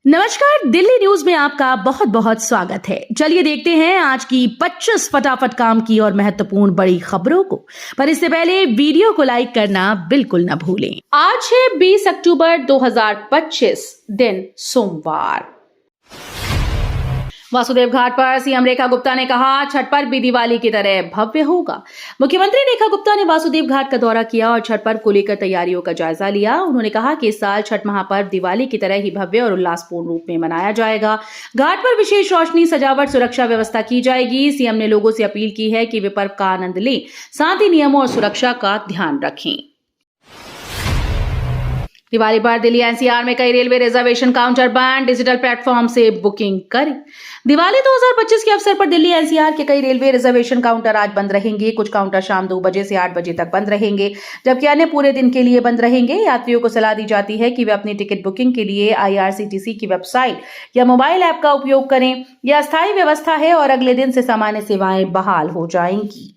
नमस्कार, दिल्ली न्यूज में आपका बहुत बहुत स्वागत है। चलिए देखते हैं आज की 25 फटाफट काम की और महत्वपूर्ण बड़ी खबरों को। पर इससे पहले वीडियो को लाइक करना बिल्कुल न भूलें। आज है 20 अक्टूबर 2025, दिन सोमवार। वासुदेव घाट पर सीएम रेखा गुप्ता ने कहा, छठ पर्व भी दिवाली की तरह भव्य होगा। मुख्यमंत्री रेखा गुप्ता ने वासुदेव घाट का दौरा किया और छठ पर्व को लेकर तैयारियों का जायजा लिया। उन्होंने कहा कि इस साल छठ महापर्व दिवाली की तरह ही भव्य और उल्लासपूर्ण रूप में मनाया जाएगा। घाट पर विशेष रोशनी, सजावट, सुरक्षा व्यवस्था की जाएगी। सीएम ने लोगों से अपील की है कि वे पर्व का आनंद लें, साथ ही नियमों और सुरक्षा का ध्यान रखें। दिवाली पर दिल्ली एनसीआर में कई रेलवे रिजर्वेशन काउंटर बंद, डिजिटल प्लेटफॉर्म से बुकिंग करें। दिवाली 2025 के अवसर पर दिल्ली एनसीआर के कई रेलवे रिजर्वेशन काउंटर आज बंद रहेंगे। कुछ काउंटर शाम 2 बजे से 8 बजे तक बंद रहेंगे, जबकि अन्य पूरे दिन के लिए बंद रहेंगे। यात्रियों को सलाह दी जाती है कि वे अपनी टिकट बुकिंग के लिए आईआरसीटीसी की वेबसाइट या मोबाइल ऐप का उपयोग करें। यह अस्थायी व्यवस्था है और अगले दिन से सामान्य सेवाएं बहाल हो जाएंगी।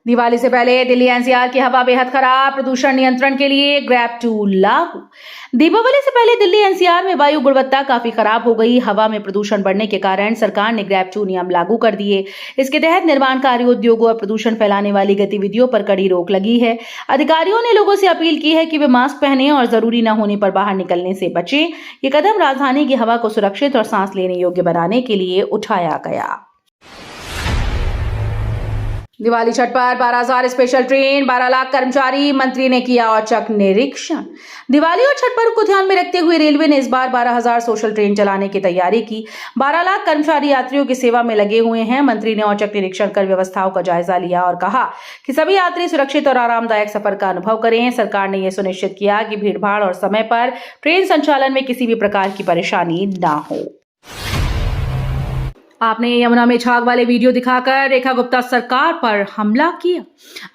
दिवाली से पहले दिल्ली एनसीआर की हवा बेहद खराब, प्रदूषण नियंत्रण के लिए ग्रैब 2 लागू। दीपावली से पहले दिल्ली एनसीआर में वायु गुणवत्ता काफी खराब हो गई। हवा में प्रदूषण बढ़ने के कारण सरकार ने ग्रैब 2 नियम लागू कर दिए। इसके तहत निर्माण कार्य, उद्योगों और प्रदूषण फैलाने वाली गतिविधियों पर कड़ी रोक लगी है। अधिकारियों ने लोगों से अपील की है कि वे मास्क पहनें और जरूरी न होने पर बाहर निकलने से बचें। ये कदम राजधानी की हवा को सुरक्षित और सांस लेने योग्य बनाने के लिए उठाया गया। दिवाली छठ पर 12,000 स्पेशल ट्रेन, 12 लाख कर्मचारी, मंत्री ने किया औचक निरीक्षण। दिवाली और छठ पर्व को ध्यान में रखते हुए रेलवे ने इस बार 12,000 सोशल ट्रेन चलाने की तैयारी की। 12 लाख कर्मचारी यात्रियों की सेवा में लगे हुए हैं। मंत्री ने औचक निरीक्षण कर व्यवस्थाओं का जायजा लिया और कहा कि सभी यात्री सुरक्षित और आरामदायक सफर का अनुभव करें। सरकार ने यह सुनिश्चित किया कि भीड़भाड़ और समय पर ट्रेन संचालन में किसी भी प्रकार की परेशानी न हो। आपने यमुना में झाग वाले वीडियो दिखाकर रेखा गुप्ता सरकार पर हमला किया।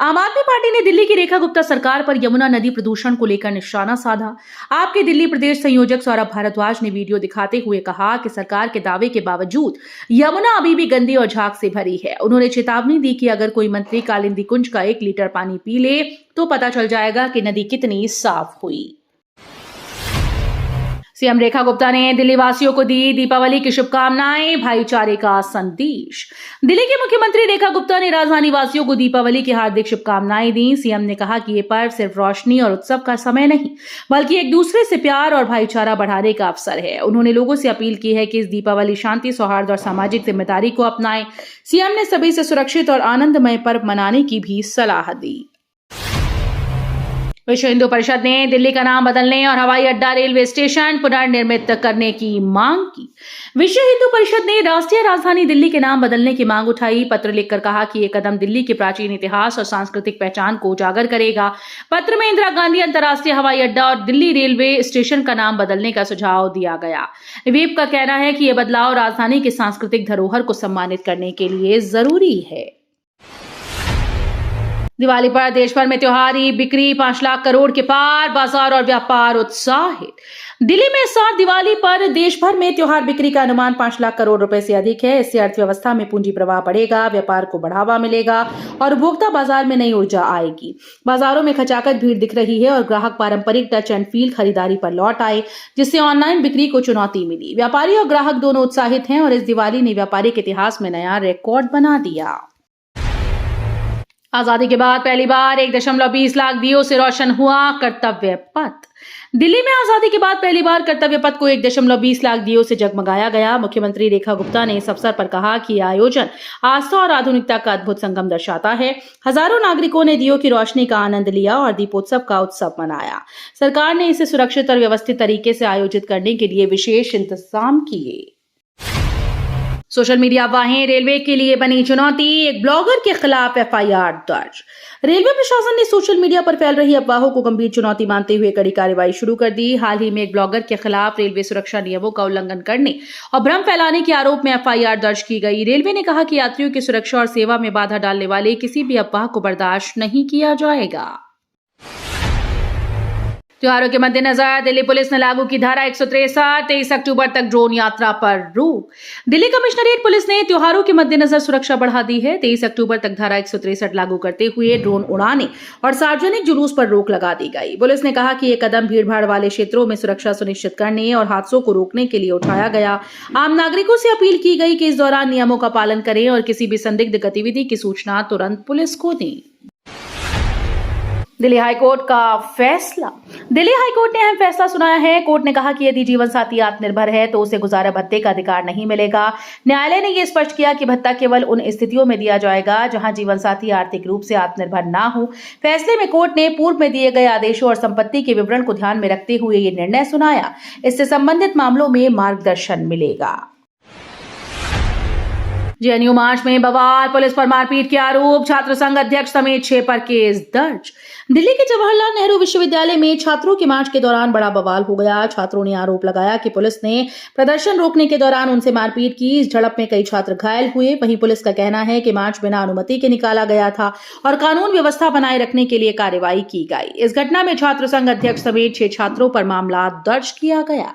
आम आदमी पार्टी ने दिल्ली की रेखा गुप्ता सरकार पर यमुना नदी प्रदूषण को लेकर निशाना साधा। आपके दिल्ली प्रदेश संयोजक सौरभ भारद्वाज ने वीडियो दिखाते हुए कहा कि सरकार के दावे के बावजूद यमुना अभी भी गंदी और झाग से भरी है। उन्होंने चेतावनी दी कि अगर कोई मंत्री कालिंदी कुंज का 1 लीटर पानी पी ले तो पता चल जाएगा कि नदी कितनी साफ हुई। सीएम रेखा गुप्ता ने दिल्ली वासियों को दी दीपावली की शुभकामनाएं, भाईचारे का संदेश। दिल्ली की मुख्यमंत्री रेखा गुप्ता ने राजधानी वासियों को दीपावली की हार्दिक शुभकामनाएं दी। सीएम ने कहा कि ये पर्व सिर्फ रोशनी और उत्सव का समय नहीं, बल्कि एक दूसरे से प्यार और भाईचारा बढ़ाने का अवसर है। उन्होंने लोगों से अपील की है कि इस दीपावली शांति, सौहार्द और सामाजिक जिम्मेदारी को अपनाएं। सीएम ने सभी से सुरक्षित और आनंदमय पर्व मनाने की भी सलाह दी। विश्व हिंदू परिषद ने दिल्ली का नाम बदलने और हवाई अड्डा, रेलवे स्टेशन पुनर्निर्मित करने की मांग की। विश्व हिंदू परिषद ने राष्ट्रीय राजधानी दिल्ली के नाम बदलने की मांग उठाई। पत्र लिखकर कहा कि यह कदम दिल्ली के प्राचीन इतिहास और सांस्कृतिक पहचान को उजागर करेगा। पत्र में इंदिरा गांधी अंतर्राष्ट्रीय हवाई अड्डा और दिल्ली रेलवे स्टेशन का नाम बदलने का सुझाव दिया गया। विप का कहना है कि यह बदलाव राजधानी की सांस्कृतिक धरोहर को सम्मानित करने के लिए जरूरी है। दिवाली पर देश भर में त्योहारी बिक्री 5 लाख करोड़ के पार, बाजार और व्यापार उत्साहित। दिल्ली में इस साल दिवाली पर देश भर में त्योहार बिक्री का अनुमान 5 लाख करोड़ रुपए से अधिक है। इससे अर्थव्यवस्था में पूंजी प्रवाह बढ़ेगा, व्यापार को बढ़ावा मिलेगा और उपभोक्ता बाजार में नई ऊर्जा आएगी। बाजारों में खचाखच भीड़ दिख रही है और ग्राहक पारंपरिक टच एंड फील खरीदारी पर लौट आए, जिससे ऑनलाइन बिक्री को चुनौती मिली। व्यापारी और ग्राहक दोनों उत्साहित हैं और इस दिवाली ने व्यापारिक इतिहास में नया रिकॉर्ड बना दिया। आजादी के बाद पहली बार 1.20 लाख दियों से रोशन हुआ कर्तव्य पथ। दिल्ली में आजादी के बाद पहली बार कर्तव्य पथ को 1.20 लाख दियों से जगमगाया गया। मुख्यमंत्री रेखा गुप्ता ने इस अवसर पर कहा कि यह आयोजन आस्था और आधुनिकता का अद्भुत संगम दर्शाता है। हजारों नागरिकों ने दियों की रोशनी का आनंद लिया और दीपोत्सव का उत्सव मनाया। सरकार ने इसे सुरक्षित और व्यवस्थित तरीके से आयोजित करने के लिए विशेष इंतजाम किए। सोशल मीडिया अफवाहें रेलवे के लिए बनी चुनौती, एक ब्लॉगर के खिलाफ एफआईआर दर्ज। रेलवे प्रशासन ने सोशल मीडिया पर फैल रही अफवाहों को गंभीर चुनौती मानते हुए कड़ी कार्रवाई शुरू कर दी। हाल ही में एक ब्लॉगर के खिलाफ रेलवे सुरक्षा नियमों का उल्लंघन करने और भ्रम फैलाने के आरोप में एफआईआर दर्ज की गई। रेलवे ने कहा कि यात्रियों की सुरक्षा और सेवा में बाधा डालने वाले किसी भी अफवाह को बर्दाश्त नहीं किया जाएगा। त्योहारों के मद्देनजर दिल्ली पुलिस ने लागू की धारा 163 23 अक्टूबर तक ड्रोन यात्रा पर रोक। दिल्ली कमिश्नरेट पुलिस ने त्योहारों के मद्देनजर सुरक्षा बढ़ा दी है। 23 अक्टूबर तक धारा 163 लागू करते हुए ड्रोन उड़ाने और सार्वजनिक जुलूस पर रोक लगा दी गई। पुलिस ने कहा कि ये कदम भीड़भाड़ वाले क्षेत्रों में सुरक्षा सुनिश्चित करने और हादसों को रोकने के लिए उठाया गया। आम नागरिकों से अपील की गई कि इस दौरान नियमों का पालन करें और किसी भी संदिग्ध गतिविधि की सूचना तुरंत पुलिस को दें। दिल्ली हाईकोर्ट का फैसला। दिल्ली हाईकोर्ट ने अहम फैसला सुनाया है। कोर्ट ने कहा कि यदि जीवन साथी आत्मनिर्भर है तो उसे गुजारा भत्ते का अधिकार नहीं मिलेगा। न्यायालय ने यह स्पष्ट किया कि भत्ता केवल उन स्थितियों में दिया जाएगा जहां जीवन साथी आर्थिक रूप से आत्मनिर्भर ना हो। फैसले में कोर्ट ने पूर्व में दिए गए आदेशों और संपत्ति के विवरण को ध्यान में रखते हुए ये निर्णय सुनाया। इससे संबंधित मामलों में मार्गदर्शन मिलेगा। जेएनयू मार्च में बवाल, पुलिस पर मारपीट के आरोप, छात्र संघ अध्यक्ष समेत 6 पर केस दर्ज। दिल्ली के जवाहरलाल नेहरू विश्वविद्यालय में छात्रों के मार्च के दौरान बड़ा बवाल हो गया। छात्रों ने आरोप लगाया कि पुलिस ने प्रदर्शन रोकने के दौरान उनसे मारपीट की। इस झड़प में कई छात्र घायल हुए। वहीं पुलिस का कहना है कि मार्च बिना अनुमति के निकाला गया था और कानून व्यवस्था बनाए रखने के लिए कार्रवाई की गई। इस घटना में छात्र संघ अध्यक्ष समेत 6 छात्रों पर मामला दर्ज किया गया।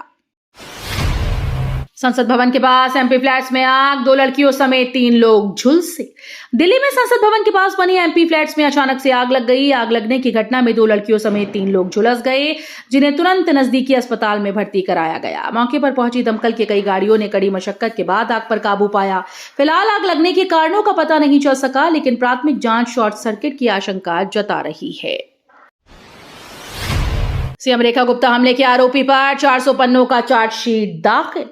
संसद भवन के पास एमपी फ्लैट्स में आग, 2 लड़कियों समेत 3 लोग झुलसे। दिल्ली में संसद भवन के पास बनी एमपी फ्लैट्स में अचानक से आग लग गई। आग लगने की घटना में 2 लड़कियों समेत 3 लोग झुलस गए, जिन्हें तुरंत नजदीकी अस्पताल में भर्ती कराया गया। मौके पर पहुंची दमकल की कई गाड़ियों ने कड़ी मशक्कत के बाद आग पर काबू पाया। फिलहाल आग लगने के कारणों का पता नहीं चल सका, लेकिन प्राथमिक जांच शॉर्ट सर्किट की आशंका जता रही है। सीएम रेखा गुप्ता हमले के आरोपी पर 400 पन्नों का चार्जशीट दाखिल।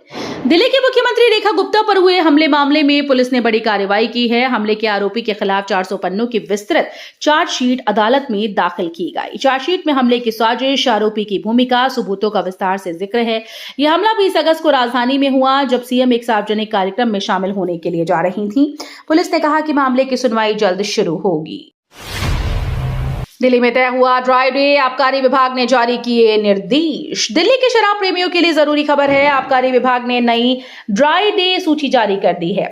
दिल्ली की मुख्यमंत्री रेखा गुप्ता पर हुए हमले मामले में पुलिस ने बड़ी कार्रवाई की है। हमले के आरोपी के खिलाफ 400 पन्नों की विस्तृत चार्जशीट अदालत में दाखिल की गई। चार्जशीट में हमले की साजिश, आरोपी की भूमिका, सबूतों का विस्तार से जिक्र है। यह हमला 20 अगस्त को राजधानी में हुआ, जब सीएम एक सार्वजनिक कार्यक्रम में शामिल होने के लिए जा रही थी। पुलिस ने कहा कि मामले की सुनवाई जल्द शुरू होगी। दिल्ली में तय हुआ ड्राई डे, आबकारी विभाग ने जारी किए निर्देश। दिल्ली के शराब प्रेमियों के लिए जरूरी खबर है। आबकारी विभाग ने नई ड्राई डे सूची जारी कर दी है।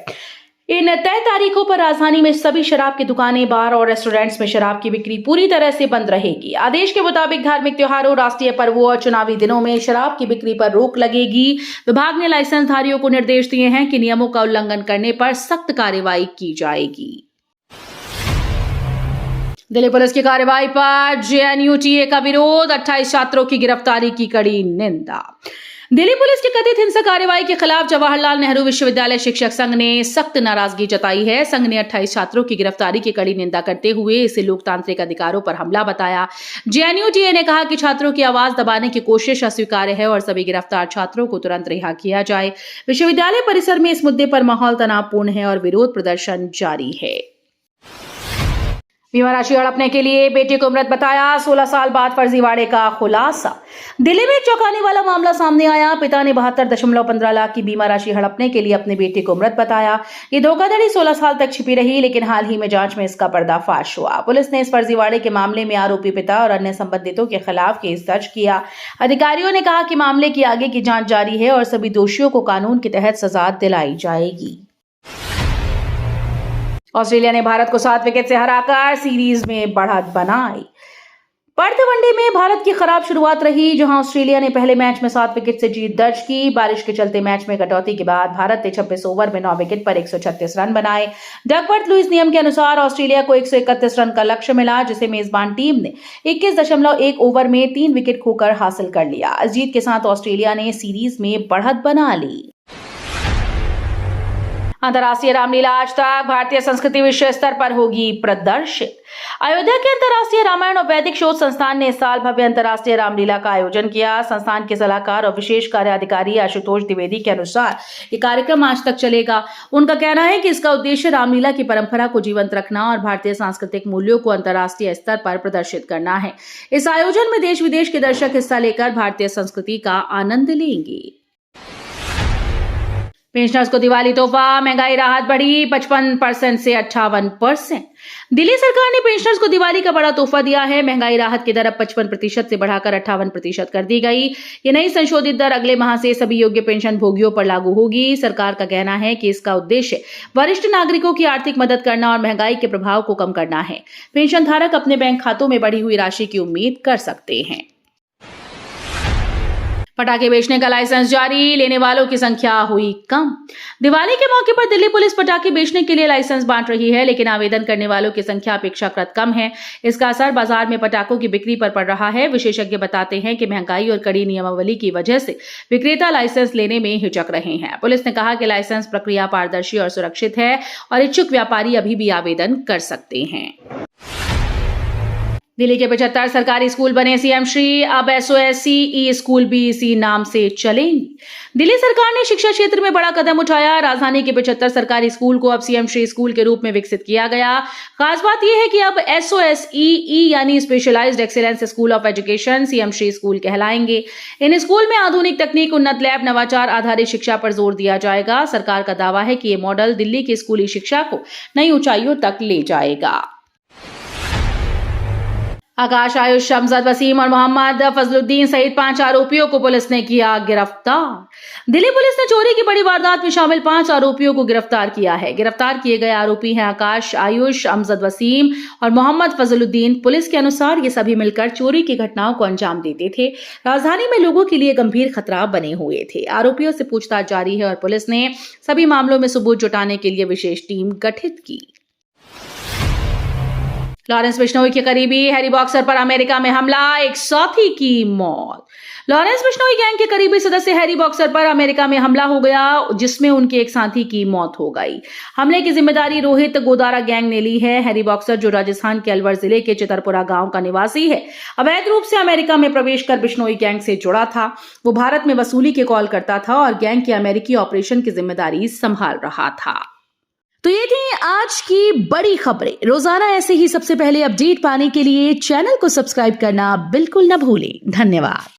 इन तय तारीखों पर राजधानी में सभी शराब की दुकानें, बार और रेस्टोरेंट्स में शराब की बिक्री पूरी तरह से बंद रहेगी। आदेश के मुताबिक धार्मिक त्योहारों, राष्ट्रीय पर्वों और चुनावी दिनों में शराब की बिक्री पर रोक लगेगी। विभाग ने लाइसेंस धारियों को निर्देश दिए हैं कि नियमों का उल्लंघन करने पर सख्त कार्रवाई की जाएगी। दिल्ली पुलिस की कार्रवाई पर जेएनयूटीए का विरोध, 28 छात्रों की गिरफ्तारी की कड़ी निंदा। दिल्ली पुलिस की कथित हिंसक कार्रवाई के खिलाफ जवाहरलाल नेहरू विश्वविद्यालय शिक्षक संघ ने सख्त नाराजगी जताई है। संघ ने 28 छात्रों की गिरफ्तारी की कड़ी निंदा करते हुए इसे लोकतांत्रिक अधिकारों पर हमला बताया। जेएनयूटीए ने कहा कि छात्रों की आवाज दबाने की कोशिश अस्वीकार्य है और सभी गिरफ्तार छात्रों को तुरंत रिहा किया जाए। विश्वविद्यालय परिसर में इस मुद्दे पर माहौल तनावपूर्ण है और विरोध प्रदर्शन जारी है। बीमा राशि हड़पने के लिए बेटे को मृत बताया, 16 साल बाद फर्जीवाड़े का खुलासा। दिल्ली में एक चौंकाने वाला मामला सामने आया। पिता ने 72.15 लाख की बीमा राशि हड़पने के लिए अपने बेटे को मृत बताया। ये धोखाधड़ी 16 साल तक छिपी रही, लेकिन हाल ही में जांच में इसका पर्दाफाश हुआ। पुलिस ने इस फर्जीवाड़े के मामले में आरोपी पिता और अन्य संबंधितों के खिलाफ केस दर्ज किया। अधिकारियों ने कहा कि मामले की आगे की जांच जारी है और सभी दोषियों को कानून के तहत सजा दिलाई जाएगी। ऑस्ट्रेलिया ने भारत को 7 विकेट से हराकर सीरीज में बढ़त बनाई। पर्थ वनडे में भारत की खराब शुरुआत रही, जहां ऑस्ट्रेलिया ने पहले मैच में 7 विकेट से जीत दर्ज की। बारिश के चलते मैच में कटौती के बाद भारत ने 26 ओवर में 9 विकेट पर 136 रन बनाए। डकवर्थ लुईस नियम के अनुसार ऑस्ट्रेलिया को 131 रन का लक्ष्य मिला, जिसे मेजबान टीम ने 21.1 ओवर में 3 विकेट खोकर हासिल कर लिया। इस जीत के साथ ऑस्ट्रेलिया ने सीरीज में बढ़त बना ली। अंतर्राष्ट्रीय रामलीला आज तक, भारतीय संस्कृति विश्व स्तर पर होगी प्रदर्शित। अयोध्या के अंतर्राष्ट्रीय रामायण और वैदिक शोध संस्थान ने इस साल भव्य अंतर्राष्ट्रीय रामलीला का आयोजन किया। संस्थान के सलाहकार और विशेष कार्य अधिकारी आशुतोष द्विवेदी के अनुसार ये कार्यक्रम आज तक चलेगा। उनका कहना है कि इसका उद्देश्य रामलीला की परंपरा को जीवंत रखना और भारतीय सांस्कृतिक मूल्यों को अंतर्राष्ट्रीय स्तर पर प्रदर्शित करना है। इस आयोजन में देश विदेश के दर्शक हिस्सा लेकर भारतीय संस्कृति का आनंद लेंगे। पेंशनर्स को दिवाली तोहफा, महंगाई राहत बढ़ी 55% से 58%। दिल्ली सरकार ने पेंशनर्स को दिवाली का बड़ा तोहफा दिया है। महंगाई राहत की दर अब 55% से बढ़ाकर 58% कर दी गई। ये नई संशोधित दर अगले माह से सभी योग्य पेंशन भोगियों पर लागू होगी। सरकार का कहना है कि इसका उद्देश्य वरिष्ठ नागरिकों की आर्थिक मदद करना और महंगाई के प्रभाव को कम करना है। पेंशन धारक अपने बैंक खातों में बढ़ी हुई राशि की उम्मीद कर सकते हैं। पटाखे बेचने का लाइसेंस जारी, लेने वालों की संख्या हुई कम। दिवाली के मौके पर दिल्ली पुलिस पटाखे बेचने के लिए लाइसेंस बांट रही है, लेकिन आवेदन करने वालों की संख्या अपेक्षाकृत कम है। इसका असर बाजार में पटाखों की बिक्री पर पड़ रहा है। विशेषज्ञ बताते हैं कि महंगाई और कड़ी नियमावली की वजह से विक्रेता लाइसेंस लेने में हिचक रहे हैं। पुलिस ने कहा कि लाइसेंस प्रक्रिया पारदर्शी और सुरक्षित है और इच्छुक व्यापारी अभी भी आवेदन कर सकते हैं। दिल्ली के 75 सरकारी स्कूल बने सीएम श्री, अब एसओएस ई स्कूल भी इसी नाम से चलेंगे। दिल्ली सरकार ने शिक्षा क्षेत्र में बड़ा कदम उठाया। राजधानी के 75 सरकारी स्कूल को अब सीएम श्री स्कूल के रूप में विकसित किया गया। खास बात यह है कि अब एसओएस ई यानी specialised excellence school of education CM Shri school कहलाएंगे। इन स्कूल में आधुनिक तकनीक, उन्नत लैब, नवाचार आधारित शिक्षा पर जोर दिया जाएगा। सरकार का दावा है कि ये मॉडल दिल्ली की स्कूली शिक्षा को नई ऊंचाइयों तक ले जाएगा। आकाश, आयुष, अमजद वसीम और मोहम्मद फजलुद्दीन सहित 5 आरोपियों को पुलिस ने किया गिरफ्तार। दिल्ली पुलिस ने चोरी की बड़ी वारदात में शामिल 5 आरोपियों को गिरफ्तार किया है। गिरफ्तार किए गए आरोपी हैं आकाश, आयुष, अमजद वसीम और मोहम्मद फजलुद्दीन। पुलिस के अनुसार ये सभी मिलकर चोरी की घटनाओं को अंजाम देते थे। राजधानी में लोगों के लिए गंभीर खतरा बने हुए थे। आरोपियों से पूछताछ जारी है और पुलिस ने सभी मामलों में सबूत जुटाने के लिए विशेष टीम गठित की। लॉरेंस बिश्नोई के करीबी हैरी बॉक्सर पर अमेरिका में हमला, एक साथी की मौत। लॉरेंस बिश्नोई गैंग के करीबी सदस्य हैरी बॉक्सर पर अमेरिका में हमला हो गया, जिसमें उनके एक साथी की मौत हो गई। हमले की जिम्मेदारी रोहित गोदारा गैंग ने ली है। हैरी बॉक्सर, जो राजस्थान के अलवर जिले के चितरपुरा गांव का निवासी है, अवैध रूप से अमेरिका में प्रवेश कर बिश्नोई गैंग से जुड़ा था। वो भारत में वसूली के कॉल करता था और गैंग के अमेरिकी ऑपरेशन की जिम्मेदारी संभाल रहा था। तो ये थी आज की बड़ी खबरें। रोजाना ऐसे ही सबसे पहले अपडेट पाने के लिए चैनल को सब्सक्राइब करना बिल्कुल न भूलें। धन्यवाद।